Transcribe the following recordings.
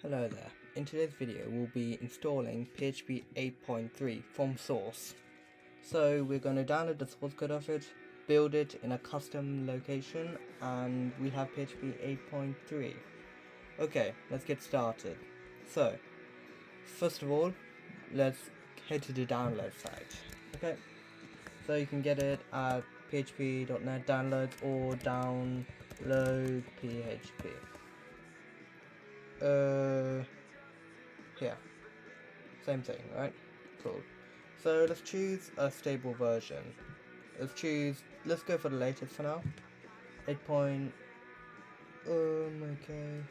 Hello there. In today's video we'll be installing PHP 8.3 from source. So we're going to download the source code of it, build it in a custom location, and we have PHP 8.3. Okay, let's get started. So, first of all, let's head to the download site. Okay, so you can get it at php.net downloads or download PHP. Here, same thing, right? Cool. So let's choose a stable version. Let's go for the latest for now. 8. Okay,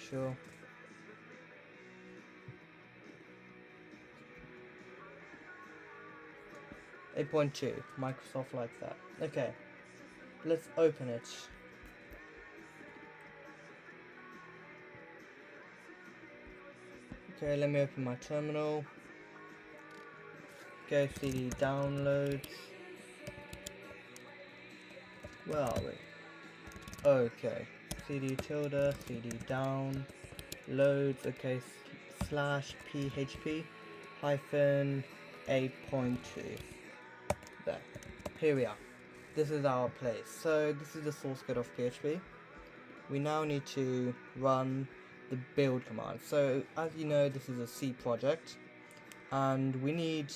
sure. .2. Microsoft likes that. Okay, let's open it. Okay, let me open my terminal. Okay, CD downloads. Where are we? Okay, CD tilde, CD downloads. Okay, slash PHP hyphen 8.2. There. Here we are. This is our place. So this is the source code of PHP. We now need to run the build command. So as you know, this is a C project and we need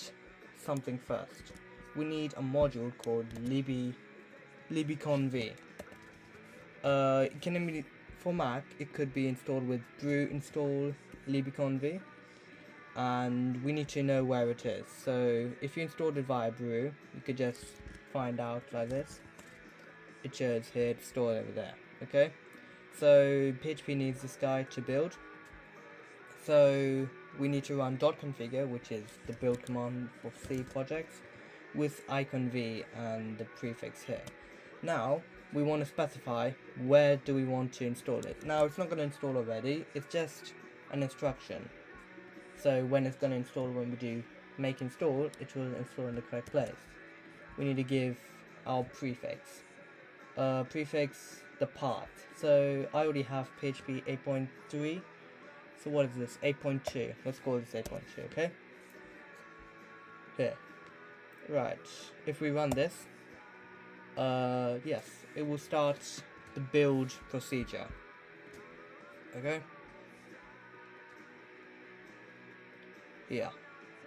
something first. We need a module called libconv. For Mac it could be installed with brew install libconv, and we need to know where it is. So if you installed it via brew, you could just find out like this. It shows here, it's stored over there. Okay, so PHP needs this guy to build. So we need to run .configure, which is the build command for C projects, with iconv and the prefix here. Now we want to specify where do we want to install it. Now it's not going to install already, it's just an instruction. So when it's going to install, when we do make install, it will install in the correct place. We need to give our prefix. The path. So I already have PHP 8.3. So what is this? 8.2. Let's call this 8.2, okay? Here. Right. If we run this, yes, it will start the build procedure. Okay? Yeah.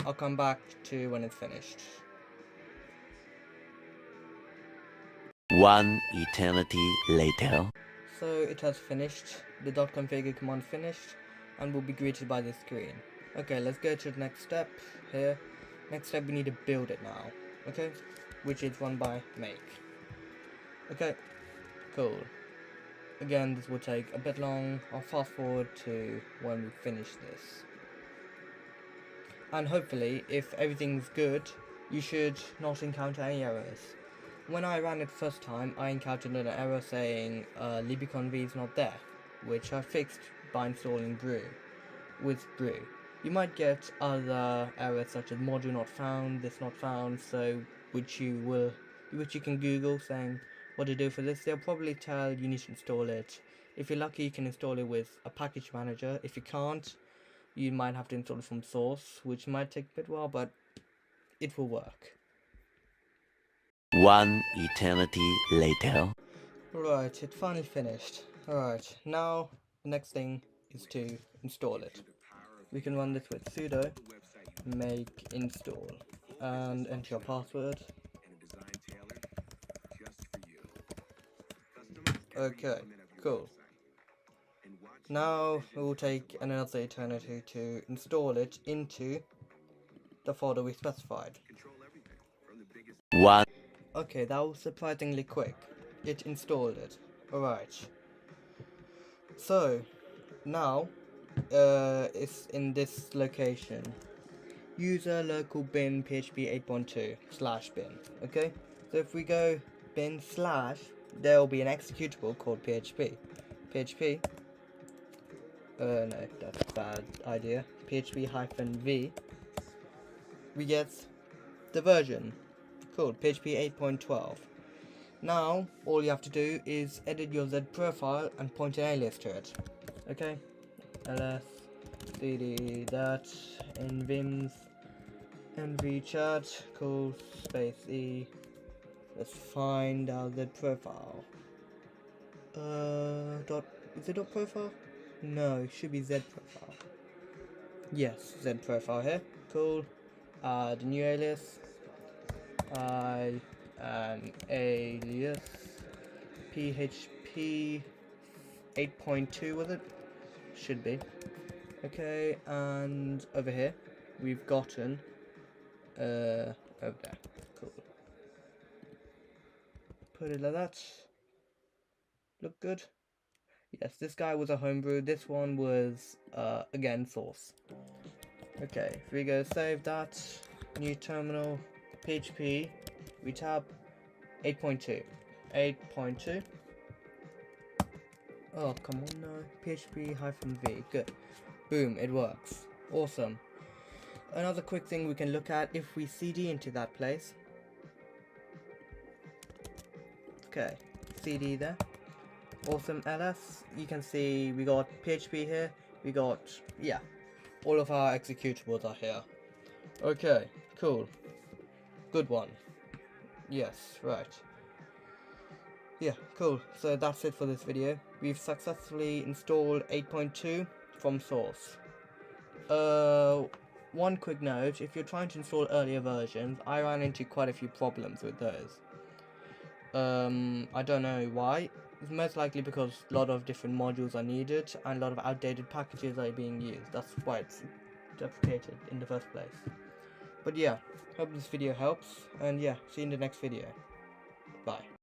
I'll come back to when it's finished. One eternity later. So it has finished. The .configure command finished, and we'll be greeted by this screen. Okay, let's go to the next step here. Next step, we need to build it now. Okay, which is run by make. Okay, cool. Again, this will take a bit long. I'll fast forward to when we finish this. And hopefully, if everything's good, you should not encounter any errors. When I ran it first time, I encountered an error saying libconv is not there, which I fixed by installing brew. With brew, you might get other errors such as module not found, this not found, so which you can Google saying what to do for this. They'll probably tell you need to install it. If you're lucky, you can install it with a package manager. If you can't, you might have to install it from source, which might take a bit while, but it will work. One eternity later. Right, it finally finished. Alright, now the next thing is to install it. We can run this with sudo make install and enter your password. Okay, cool. Now it will take another eternity to install it into the folder we specified. One. Okay, that was surprisingly quick. It installed it. Alright. So, now, it's in this location. User local bin php 8.2 / bin. Okay? So if we go bin /, there will be an executable called PHP. PHP. No, that's a bad idea. PHP-v. We get the version called PHP 8.12. Now, all you have to do is edit your Z profile and point an alias to it. Okay? ls cd that in vim's nv chat cool space e. Let's find our Z profile. Is it dot profile? No, it should be Z profile. Yes, Z profile here. Cool. Add new alias. An alias. PHP 8.2 was it? Should be. Okay, and over here we've gotten over there. Cool. Put it like that. Look good. Yes, this guy was a homebrew. This one was again source. Okay, if we go save that, new terminal, PHP, we tab 8.2. 8.2. Oh, come on now. PHP-v. Good. Boom, it works. Awesome. Another quick thing we can look at if we cd into that place. Okay, cd there. Awesome ls. You can see we got PHP here. We got, yeah, all of our executables are here. Okay, cool. Good one. Yes, right. Yeah, cool. So that's it for this video. We've successfully installed 8.2 from source. One quick note, if you're trying to install earlier versions, I ran into quite a few problems with those. I don't know why. It's most likely because a lot of different modules are needed and a lot of outdated packages are being used. That's why it's deprecated in the first place. But yeah, hope this video helps, and yeah, see you in the next video. Bye.